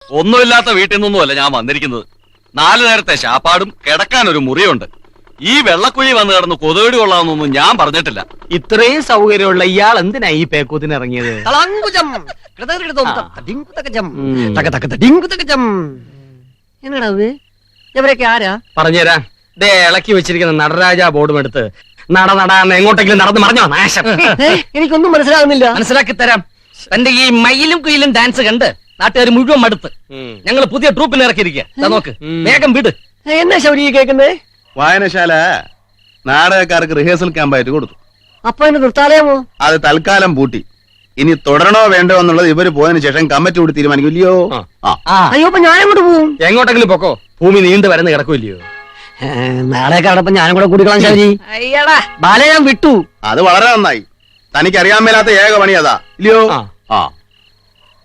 ഒന്നുമില്ലാത്ത വീട്ടിൽ നിന്നൊന്നുമല്ല ഞാൻ വന്നിരിക്കുന്നത്. 4 നേരത്തെ ശാപ്പാടും കിടക്കാൻ ഒരു മുറിയുണ്ട്. ഈ വെള്ളക്കുഴി വന്ന് കിടന്ന് കൊതുകടി കൊള്ളാമെന്നൊന്നും ഞാൻ പറഞ്ഞിട്ടില്ല. ഇത്രയും സൗകര്യമുള്ള ഇയാൾ എന്തിനാ ഈ പേക്കൂത്തിന് ഇറങ്ങിയത്? എന്നടാ ഇവരൊക്കെ ആരാ? പറഞ്ഞുതരാം. ദേ ഇളക്കി വെച്ചിരിക്കുന്ന നടരാജ ബോർഡും എടുത്ത് നടന്ന് എങ്ങോട്ടെങ്കിലും നടന്ന് മറിഞ്ഞോ നാശം. എനിക്കൊന്നും മനസ്സിലാകുന്നില്ല. മനസ്സിലാക്കി തരാം. തന്റെ ഈ മയിലും കുയിലും ഡാൻസ് കണ്ട് നാട്ടുകാർ മുഴുവൻ മടുത്ത് ഞങ്ങൾ പുതിയ ട്രൂപ്പിനെ ഇറക്കിയിരിക്കുക. നോക്ക്, വേഗം വിട്. എന്നാ ശൗരി കേൾക്കുന്നേ? വായനശാല നാടകക്കാർക്ക് റിഹേഴ്സൽ ക്യാമ്പായിട്ട് കൊടുത്തു. അപ്പൊ എന്നെ നിർത്താലയമോ? അത് തൽക്കാലം പൂട്ടി. ഇനി തുടരണോ വേണ്ടോ എന്നുള്ളത് ഇവര് പോയതിനു ശേഷം കമ്മിറ്റി കൂടി തീരുമാനിക്കില്ലയോ? അയ്യോ, അപ്പൊ ഞാനങ്ങോട്ട് പോവും. എങ്ങോട്ടെങ്കിലും പൊക്കോ, ഭൂമി നീണ്ടു വരന്ന് കിടക്കില്ലയോ? നാളെ കടപ്പം ഞാനും കൂടെ കൂടിക്കളാം ശൗരി. അയ്യടാ, ബാല ഞാൻ വിട്ടു. അത് വളരെ നന്നായി. തനിക്ക് അറിയാൻ മേലാത്ത ഏക പണി അതാ ഇല്ലയോ?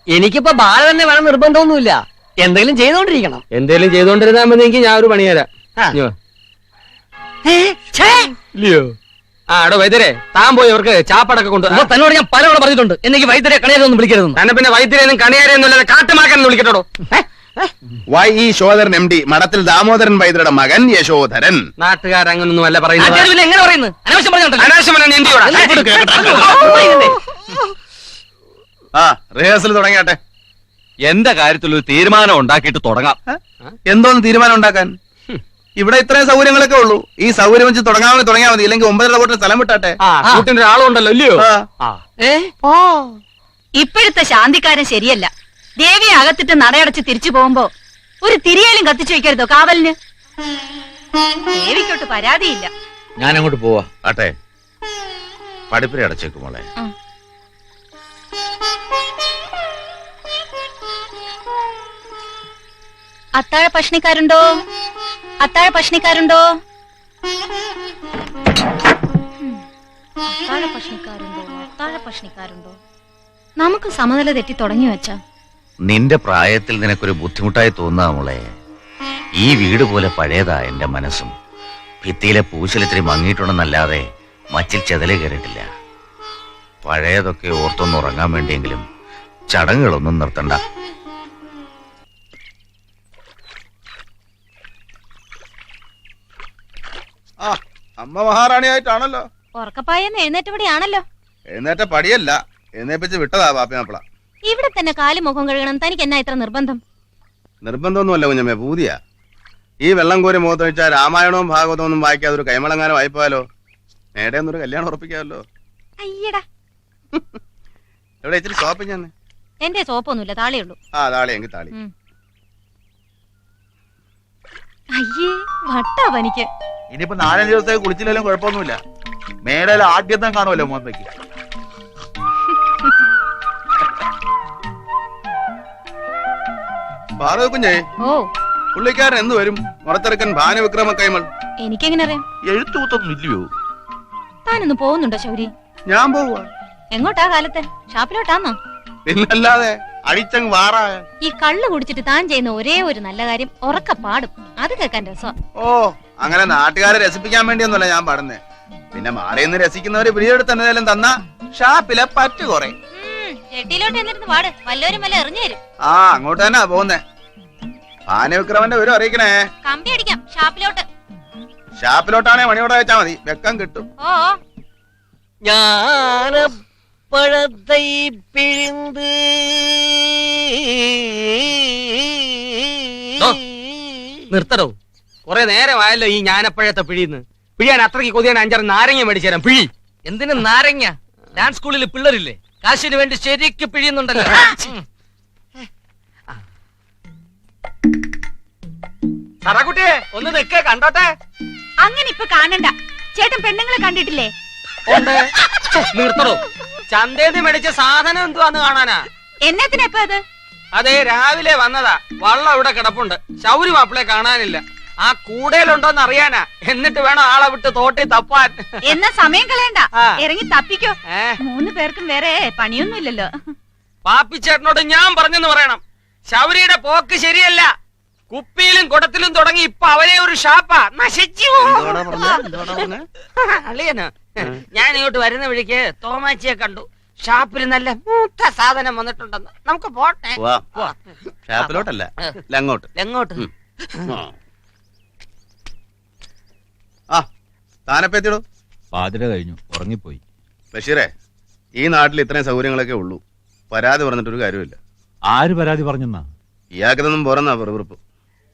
എനിക്കിപ്പോ ബാല തന്നെ വേണം നിർബന്ധമൊന്നുമില്ല. എന്തെങ്കിലും ചെയ്തോണ്ടിരിക്കണം. എന്തേലും ചെയ്തോണ്ടിരുന്നാ മതിയെങ്കിൽ ഞാൻ ഒരു പണി തരാം. ഇല്ലയോ? എടോ വൈദ്യരെ, താൻ പോയി അവർക്ക് ചാപ്പടൊക്കെ കൊണ്ട്. തന്നോട് ഞാൻ പലവണ പറഞ്ഞിട്ടുണ്ട്, എനിക്ക് വൈദ്യരെ കണിയാരൊന്നും വിളിക്കരുതെന്ന്. തന്നെ പിന്നെ വൈദ്യരെയൊന്നും കണിയാരെയൊന്നും കാട്ടുമാക്കാനെന്ന് വിളിക്കട്ടോ. ഈ ശോധരൻ MD മഠത്തിൽ ദാമോദരൻ വൈദ്യരുടെ മകൻ യശോധരൻ. നാട്ടുകാരങ്ങനൊന്നും അല്ല പറയുന്നത്. എങ്ങനെ പറയുന്നു? അനാവശ്യം പറഞ്ഞോണ്ടല്ലോ. റിഹേഴ്സൽ തുടങ്ങിയാട്ടെ. എന്റെ കാര്യത്തിൽ ഒരു തീരുമാനം ഉണ്ടാക്കിയിട്ട് തുടങ്ങാം. എന്തോന്ന് തീരുമാനം ഉണ്ടാക്കാൻ? ഇവിടെ ഇത്രയും സൗകര്യങ്ങളൊക്കെ ഉള്ളൂ. ഈ സൗകര്യം വെച്ച് തുടങ്ങാമെങ്കിൽ തുടങ്ങിയാൽ മതി. ഇല്ലെങ്കിൽ 9:30 കൂട്ടിന് സ്ഥലം വിട്ടാട്ടെ. കൂട്ടിന്റെ ഒരാളുണ്ടല്ലോ ഇല്ലയോ? ഇപ്പോഴത്തെ ശാന്തിക്കാരൻ ശരിയല്ല. ദേവിയെ അകത്തിട്ട് നടയടച്ച് തിരിച്ചു പോകുമ്പോ ഒരു തിരിയാലും കത്തിച്ചു വെക്കരുതോ കാവലിന്? ദേവിക്കോട്ട് പരാതിയില്ല. ഞാൻ അങ്ങോട്ട് പോവാ. ആട്ടെ, പഠിപ്പിനെ അടച്ചേക്കും മോളെ. അത്താഴ ഭക്ഷണിക്കാരുണ്ടോ? അത്താഴ ഭക്ഷണിക്കാരുണ്ടോ? അത്താഴ ഭക്ഷണിക്കാരുണ്ടോ? അത്താഴ ഭക്ഷണിക്കാരുണ്ടോ? നമുക്ക് സമനില തെറ്റി തുടങ്ങി വെച്ചാ. നിന്റെ പ്രായത്തിൽ നിനക്കൊരു ബുദ്ധിമുട്ടായി തോന്നാ മോളെ. ഈ വീട് പോലെ പഴയതാ എന്റെ മനസ്സും. ഭിത്തിയിലെ പൂശലിത്തിരി മങ്ങിയിട്ടുണ്ടെന്നല്ലാതെ മച്ചിൽ ചെതല് കയറിയിട്ടില്ല. പഴയതൊക്കെ ഓർത്തൊന്ന് ഉറങ്ങാൻ വേണ്ടിയെങ്കിലും ചടങ്ങുകളൊന്നും നിർത്തണ്ട. അമ്മ മഹാറാണിയായിട്ടാണല്ലോ. ഉറക്കപ്പായെന്ന് എഴുന്നേറ്റപടിയാണല്ലോ. എഴുന്നേറ്റ പടിയല്ല, എഴുന്നേപ്പിച്ച് വിട്ടതാ പാപ്പി മാപ്പിള. ഇവിടെ തന്നെ കാല് മുഖം കഴുകണം. തനിക്ക് എന്നാ ഇത്ര നിർബന്ധം? നിർബന്ധമൊന്നുമല്ല കുഞ്ഞമ്മേ, പൂതിയാ. ഈ വെള്ളം കോരി മുഖത്ത് വെച്ചാൽ രാമായണവും ഭാഗവതവും ഒന്നും വായിക്കാതെ ഒരു കൈമളങ്ങാനും വായിപ്പോയാലോ? നേടെ ഒന്നൊരു കല്യാണം ഉറപ്പിക്കാമല്ലോ. അയ്യടാ, എവിടെ ഇച്ചിരി ഷോപ്പിംഗ് തന്നെ? എന്റെ സോപ്പൊന്നുമില്ല, താളിയുള്ളൂ. താളി എങ്കിൽ താളി. അയ്യേ, വട്ടാ പനിക്ക്. ഇനിയിപ്പോ 4 ദിവസത്തേക്ക് കുളിച്ചില്ലെങ്കിലും കുഴപ്പമൊന്നുമില്ല. മേടയിൽ ആദ്യത്തെ കാണുമല്ലോ മോന്തയ്ക്ക്. പാറു കുഞ്ഞേ, പുള്ളിക്കാരൻ എന്ന് വരും? മുറത്തെറുക്കൻ ഭാനുവിക്രമ കൈമൾ. എനിക്കെങ്ങനെ അറിയാം? എഴുത്തുകൂത്തൊന്നും ഇല്ലയോ? താനൊന്ന് പോകുന്നുണ്ടോ ശൗരി? ഞാൻ പോവാ. എങ്ങോട്ടാ കാലത്ത്? ഷാപ്പിലോട്ടാന്നോ? പിന്നല്ലാതെ അടിച്ചങ് വാറാ. ഈ കള്ളു കുടിച്ചിട്ട് താൻ ചെയ്യുന്ന ഒരേ ഒരു നല്ല കാര്യം ഉറക്ക പാടും. അത് കേൾക്കാൻ രസം. ഓ, അങ്ങനെ നാട്ടുകാരെ രസിപ്പിക്കാൻ വേണ്ടിയൊന്നുമല്ല ഞാൻ പാടുന്നേ. പിന്നെ മാറിയെന്ന് രസിക്കുന്നവര് പിടിയെടുത്ത് എന്നേലും തന്ന ഷാപ്പിലെ പറ്റു കുറെ. ചെട്ടിയിലോട്ട് എന്നിരുന്ന് പാട്, വല്ലവരും വല്ല എറിഞ്ഞു തരും. അങ്ങോട്ട് തന്നെ പോകുന്നേ. ഭാനുവിക്രമന്റെ വിവരം അറിയിക്കണേ. കമ്പി അടിക്കാം ഷാപ്പിലോട്ട്. ഷാപ്പിലോട്ടാണെ മണിയോടെ വെച്ചാ മതി, വെക്കം കിട്ടും. ഓ, ஞானப்பழத்தை பிழிந்து നിർത്തടോ, കുറെ നേരമായല്ലോ ഈ ഞാനപ്പഴത്തെ പിഴിന്ന്. പിഴിയാൻ അത്രയ്ക്ക് കൊതിയാണ് 5 നാരങ്ങ മേടിച്ചു തരാം. പിഴി. എന്തിനു നാരങ്ങ? ഡാൻസ് സ്കൂളിൽ പിള്ളേരില്ലേ, കാശിന് വേണ്ടി ശരിക്ക് പിഴിയുന്നുണ്ടല്ലോ. സറകുട്ടിയെ ഒന്ന് നിൽക്കേ, കണ്ടോട്ടെ. അങ്ങനെ ഇപ്പൊ കാണണ്ട. ചേട്ടൻ പെണ്ണുങ്ങളെ കണ്ടിട്ടില്ലേ? നിർത്തടോ, ചന്തേന്ന് മേടിച്ച സാധനം എന്തുവാന്ന് കാണാനാ? എന്നത്തിനാ ഇപ്പൊ അത്? അതെ, രാവിലെ വന്നതാ. വള്ളം ഇവിടെ കിടപ്പുണ്ട്. ശൗരി മാപ്പിളെ കാണാനില്ല. ആ കൂടയിലുണ്ടോന്ന് അറിയാനാ. എന്നിട്ട് വേണം ആളെ വിട്ട് തോട്ടി തപ്പാൻ. എന്നാ സമയം കളയണ്ട, ഇറങ്ങി തപ്പിക്കോ. 3 പേർക്കും വേറെ പണിയൊന്നുമില്ലല്ലോ. പാപ്പിച്ചേട്ടനോട് ഞാൻ പറഞ്ഞെന്ന് പറയണം. ശൗരിയുടെ പോക്ക് ശരിയല്ല. കുപ്പിയിലും കുടത്തിലും തുടങ്ങി ഇപ്പൊ അവരെ ഒരു ഷാപ്പാ. നശിച്ചു. അളിയനോ? ഞാൻ ഇങ്ങോട്ട് വരുന്ന വഴിക്ക് തോമാച്ചിയെ കണ്ടു. ഷാപ്പിൽ നല്ല മൂത്ത സാധനം വന്നിട്ടുണ്ടെന്ന് നമുക്ക് പോട്ടെ. വാ ഷാപ്പിലോട്ടല്ല അങ്ങോട്ട്. എങ്ങോട്ട്? ആ താനപ്പെത്തിടോ. പാതിര കഴിഞ്ഞു, ഉറങ്ങിപ്പോയി. ബഷീറേ, ഈ നാട്ടിൽ ഇത്രയും സൗകര്യങ്ങളൊക്കെ ഉള്ളൂ. പരാതി പറഞ്ഞിട്ടൊരു കാര്യമില്ല. ആര് പരാതി പറഞ്ഞെന്നാ? ഇയാൾക്കിതൊന്നും പോരെന്നാ വെറുപ്പ്.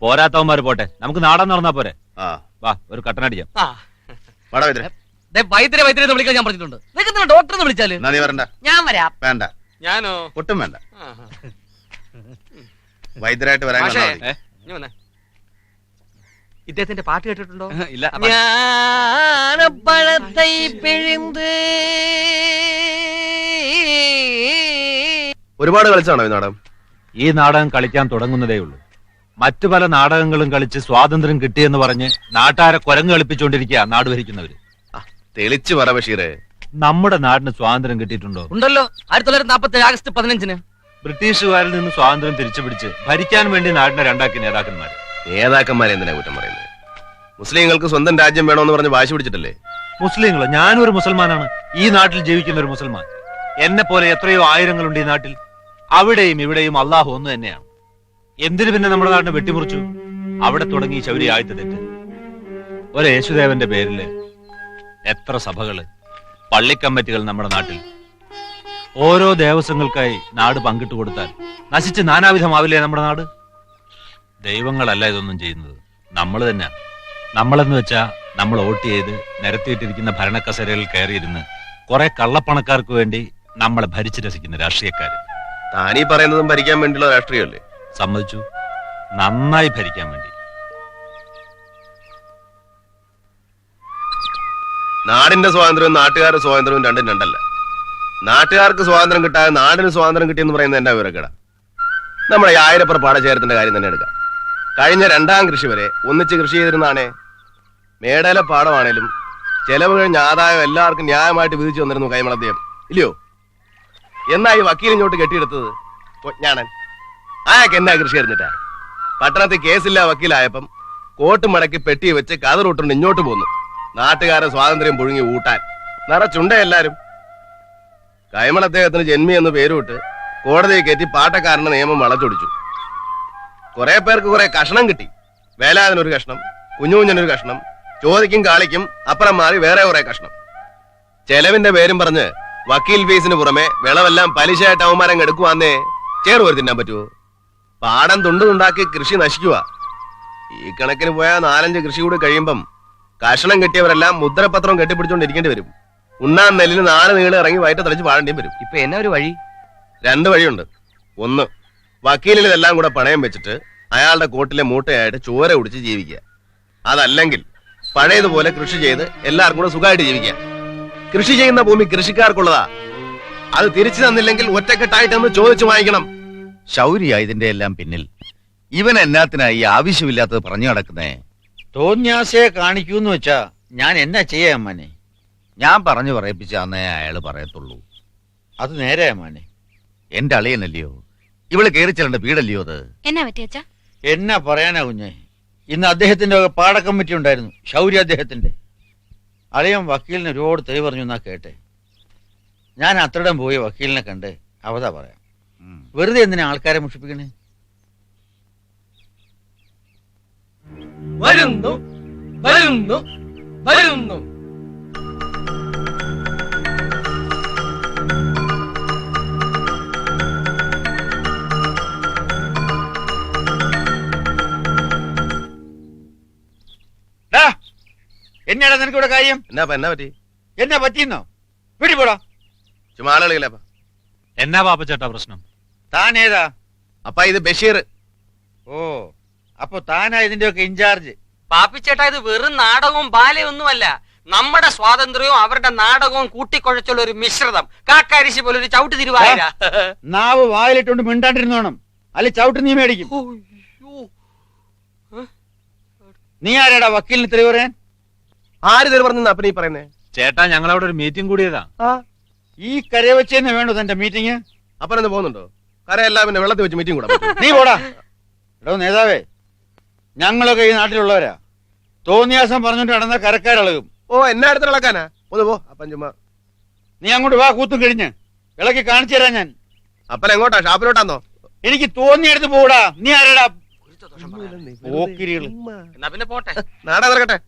പോരാത്തവന്മാര് പോട്ടെ, നമുക്ക് നാടൻ നടന്നാ പോരെ. ആ വാ, ഒരു കട്ടനടിക്കാം. ആ, വട വൈദ്യരെ. വൈദ്യരെ വൈദ്യരെ വിളിക്കാൻ ഞാൻ പറഞ്ഞിട്ടുണ്ട്. നിങ്ങൾക്ക് ഡോക്ടറെ വിളിച്ചാല് എന്നാ നീ വരണ്ട. ഞാൻ വരാം. വേണ്ട, ഞാനോ? ഒട്ടും വേണ്ട. ആഹാ. വൈദ്യരായിട്ട് വരാൻ മാഷേ, വന്നാ മതി. ഇങ്ങ് വന്നേ. ഇദ്ദേഹത്തിന്റെ പാട്ട് കേട്ടിട്ടുണ്ടോ? ഇല്ല. ஞானப்பழத்தை பிழிந்து ഒരുപാട് കളിച്ചാണോ ഈ നാടകം? ഈ നാടകം കളിക്കാൻ തുടങ്ങുന്നതേ ഉള്ളൂ. മറ്റു പല നാടകങ്ങളും കളിച്ച് സ്വാതന്ത്ര്യം കിട്ടിയെന്ന് പറഞ്ഞ് നാട്ടാരെ കുരങ്ങ് കളിപ്പിച്ചുകൊണ്ടിരിക്കുക നാട് ഭരിക്കുന്നവര്. തെളിച്ചു പറ ബഷീറേ. നമ്മുടെ നാടിന് സ്വാതന്ത്ര്യം കിട്ടിയിട്ടുണ്ടോ? ഉണ്ടല്ലോ. 1947 ആഗസ്റ്റ് 15-ന് ബ്രിട്ടീഷുകാരിൽ നിന്ന് സ്വാതന്ത്ര്യം തിരിച്ചു പിടിച്ച് ഭരിക്കാൻ വേണ്ടി നാടിനെ രണ്ടാക്കി നേതാക്കന്മാര്. നേതാക്കന്മാരെ എന്തിനാ കുറ്റം പറയുന്നത്? മുസ്ലിങ്ങൾക്ക് സ്വന്തം രാജ്യം വേണമെന്ന് പറഞ്ഞ് വാശി പിടിച്ചിട്ടല്ലേ? മുസ്ലിങ്ങളോ? ഞാനൊരു മുസൽമാനാണ്. ഈ നാട്ടിൽ ജീവിക്കുന്ന ഒരു മുസൽമാൻ. എന്നെ പോലെ എത്രയോ ആയിരങ്ങളുണ്ട് ഈ നാട്ടിൽ. അവിടെയും ഇവിടെയും അള്ളാഹു ഒന്ന് തന്നെയാണ്. എന്തിനു പിന്നെ നമ്മുടെ നാടിനെ വെട്ടിമുറിച്ചു? അവിടെ തുടങ്ങി ശൗര്യ ആഴ്ത്ത തെറ്റ്. ഒരു യേശുദേവന്റെ പേരില് എത്ര സഭകള്, പള്ളിക്കമ്മിറ്റികൾ നമ്മുടെ നാട്ടിൽ. ഓരോ ദേവസ്വങ്ങൾക്കായി നാട് പങ്കിട്ട് കൊടുത്താൽ നശിച്ച് നാനാവിധമാവില്ലേ നമ്മുടെ നാട്? ദൈവങ്ങളല്ല ഇതൊന്നും ചെയ്യുന്നത്, നമ്മൾ തന്നെ. നമ്മളെന്ന് വെച്ചാ നമ്മൾ വോട്ട് ചെയ്ത് നിരത്തിയിട്ടിരിക്കുന്ന ഭരണക്കസേരയിൽ കയറിയിരുന്ന് കുറെ കള്ളപ്പണക്കാർക്ക് വേണ്ടി നമ്മളെ ഭരിച്ചു രസിക്കുന്ന രാഷ്ട്രീയക്കാര്. താനീ പറയുന്നതും ഭരിക്കാൻ വേണ്ടിയുള്ള രാഷ്ട്രീയമല്ലേ? സമ്മതിച്ചു, നന്നായി ഭരിക്കാൻ വേണ്ടി. നാടിന്റെ സ്വാതന്ത്ര്യവും നാട്ടുകാരുടെ സ്വാതന്ത്ര്യവും രണ്ടും രണ്ടല്ല. നാട്ടുകാർക്ക് സ്വാതന്ത്ര്യം കിട്ടാതെ നാടിന് സ്വാതന്ത്ര്യം കിട്ടിയെന്ന് പറയുന്നത് എന്റെ വിവരക്കേട. നമ്മുടെ ഈ ആയിരപ്പുറ പാടശേഖരത്തിന്റെ കാര്യം തന്നെ എടുക്കാം. കഴിഞ്ഞ 2ാം കൃഷി വരെ ഒന്നിച്ച് കൃഷി ചെയ്തിരുന്നാണേ. മേടയിലെ പാടമാണേലും ചെലവ് കഴിഞ്ഞ ആദായം എല്ലാവർക്കും ന്യായമായിട്ട് വിധിച്ചു വന്നിരുന്നു കൈമളദ്ദേഹം, ഇല്ലയോ? എന്നാ ഈ വക്കീലിങ്ങോട്ട് കെട്ടിയെടുത്തത് ഞാനൻ. ആയാൾക്ക് എന്നാ കൃഷി അറിഞ്ഞിട്ടാ? പട്ടണത്തിൽ കേസില്ല വക്കീലായപ്പം കോട്ട് മടക്കി പെട്ടി വെച്ച് കതറൂട്ടുണ്ട് ഇങ്ങോട്ട് പോന്നു. നാട്ടുകാരെ സ്വാതന്ത്ര്യം പുഴുങ്ങി ഊട്ടാൻ നിറച്ചുണ്ട എല്ലാരും. കൈമളദ്ദേഹത്തിന് ജന്മി എന്ന് പേരുവിട്ട് കോടതിയിൽ കയറ്റി പാട്ടക്കാരന്റെ നിയമം വളച്ചൊടിച്ചു. കുറെ പേർക്ക് കുറെ കഷ്ണം കിട്ടി. വേലാതിനൊരു കഷ്ണം, കുഞ്ഞുകുഞ്ഞനൊരു കഷ്ണം, ചോദിക്കും കാളിക്കും അപ്പുറം മാറി വേറെ കുറെ കഷ്ണം. ചെലവിന്റെ പേരും പറഞ്ഞ് വക്കീൽ ഫീസിന് പുറമെ വിളവെല്ലാം പലിശയായിട്ട് അവന്മാരം എടുക്കുവാന്നേ ചേറുവരെ തിന്നാൻ പറ്റുമോ? പാടം തുണ്ടുണ്ടാക്കി കൃഷി നശിക്കുക. ഈ കണക്കിന് പോയാൽ 4-5 കൃഷി കൂടി കഴിയുമ്പം കഷണം കെട്ടിയവരെല്ലാം മുദ്രപത്രം കെട്ടിപ്പിടിച്ചോണ്ടിരിക്കേണ്ടി വരും. ഉണ്ണാൻ നെല്ലിന് 4 നീള് ഇറങ്ങി വയറ്റ തളിച്ച് പാടേണ്ടിയും വരും. ഇപ്പൊ എന്നാ ഒരു വഴി? 2 വഴിയുണ്ട്. ഒന്ന്, വക്കീലിന് ഇതെല്ലാം കൂടെ പണയം വെച്ചിട്ട് അയാളുടെ കോട്ടിലെ മൂട്ടയായിട്ട് ചോര കുടിച്ച് ജീവിക്കുക. അതല്ലെങ്കിൽ പഴയതുപോലെ കൃഷി ചെയ്ത് എല്ലാവർക്കും കൂടെ സുഖമായിട്ട് ജീവിക്കുക. കൃഷി ചെയ്യുന്ന ഭൂമി കൃഷിക്കാർക്കുള്ളതാ. അത് തിരിച്ചു തന്നില്ലെങ്കിൽ ഒറ്റക്കെട്ടായിട്ടെന്ന് ചോദിച്ചു വാങ്ങിക്കണം. ശൗര്യ ഇതിന്റെ എല്ലാം പിന്നിൽ. ഇവൻ എന്നാത്തിനായി ആവശ്യമില്ലാത്തത് പറഞ്ഞു നടക്കുന്നേ? തോന്യാസയെ കാണിക്കൂന്ന് വെച്ചാ ഞാൻ എന്നാ ചെയ്യാ അമ്മാനെ? ഞാൻ പറഞ്ഞു പറയിപ്പിച്ചാന്നേ അയാള് പറയത്തുള്ളൂ. അത് നേരെ അമ്മാനെ. എന്റെ അളിയനല്ലയോ, ഇവള് കയറി ചെല്ലേണ്ട വീടല്ലയോ അത്? എന്നാ പറ്റിയച്ചാ? എന്നാ പറയാനാ കുഞ്ഞെ? ഇന്ന് അദ്ദേഹത്തിന്റെ പാട കമ്മിറ്റി ഉണ്ടായിരുന്നു, ശൗര്യ അദ്ദേഹത്തിന്റെ. അളിയൻ വക്കീലിന് ഒരുപാട് തെളിവ് പറഞ്ഞു എന്നാ കേട്ടെ. ഞാൻ അത്രയിടം പോയി വക്കീലിനെ കണ്ട് അവതാ പറയാം. വെറുതെ എന്തിനാ ആൾക്കാരെ മുഷിപ്പിക്കണേ? വരുന്നു വരുന്നു വരുന്നു. എന്നാടാ നിനക്കിവിടെ കാര്യം? എന്നാ പറ്റി? എന്നാ പറ്റിയെന്നോ? വീട്ടിൽ പോടാ. ചുമ്മാ ആളുകളില്ല. എന്നാ പാപ്പച്ചേട്ടാ പ്രശ്നം? താൻ ഏതാ? അപ്പ ഇത് ബഷീർ. ഓ, അപ്പൊ താനാ ഇതിന്റെയൊക്കെ ഇൻചാർജ്? പാപ്പിച്ചേട്ടാ, ഇത് വെറും നാടകവും ബാലയൊന്നുമല്ല. നമ്മുടെ സ്വാതന്ത്ര്യവും അവരുടെ നാടകവും കൂട്ടിക്കുഴച്ചുള്ള ഒരു മിശ്രിതം. കാക്കാരിശി പോലെ ഒരു ചവിട്ട് തിരുവായിര. നാവ് വായിലിട്ടുകൊണ്ട് മിണ്ടാണ്ടിരുന്നോണം, അല്ലെ ചവിട്ട് നീ മേടിക്കും. നീ ആരാടാ വക്കീലിന് തെളിവ് പറയാൻ? ആര് തെളിവ് പറഞ്ഞു അപ്പനീ പറയുന്നേ? ചേട്ടാ, ഞങ്ങളവിടെ ഒരു മീറ്റിംഗ് കൂടിയതാ. ഈ കരയെ വെച്ച് തന്നെ വേണോ തന്റെ മീറ്റിംഗ്? അപ്പനെന്ന് പോകുന്നുണ്ടോ? കരയെല്ലാം പിന്നെ വെള്ളത്തിൽ വെച്ച് മീറ്റിംഗ് കൂടാ. നീ പോടാ. എടോ നേതാവേ, ഞങ്ങളൊക്കെ ഈ നാട്ടിലുള്ളവരാ. തോന്നിയാസം പറഞ്ഞോണ്ട് നടന്ന കരക്കാരളകും. ഓ, എന്നാ അടുത്ത് ഇളക്കാനാ? ഒന്ന് പോ. അപ്പം ചുമ്മാ നീ അങ്ങോട്ട് വാ. കൂത്തും കഴിഞ്ഞ് വിളക്ക് കാണിച്ചു തരാം ഞാൻ. അപ്പൻ എങ്ങോട്ടാ? ഷാപ്പിലോട്ടാന്നോ? എനിക്ക് തോന്നിയെടുത്ത് പോടാ. നീ ആരടാ? പോക്കിരികള്. എന്നാ പിന്നെ പോട്ടെ. നാടാ നടക്കട്ടെ.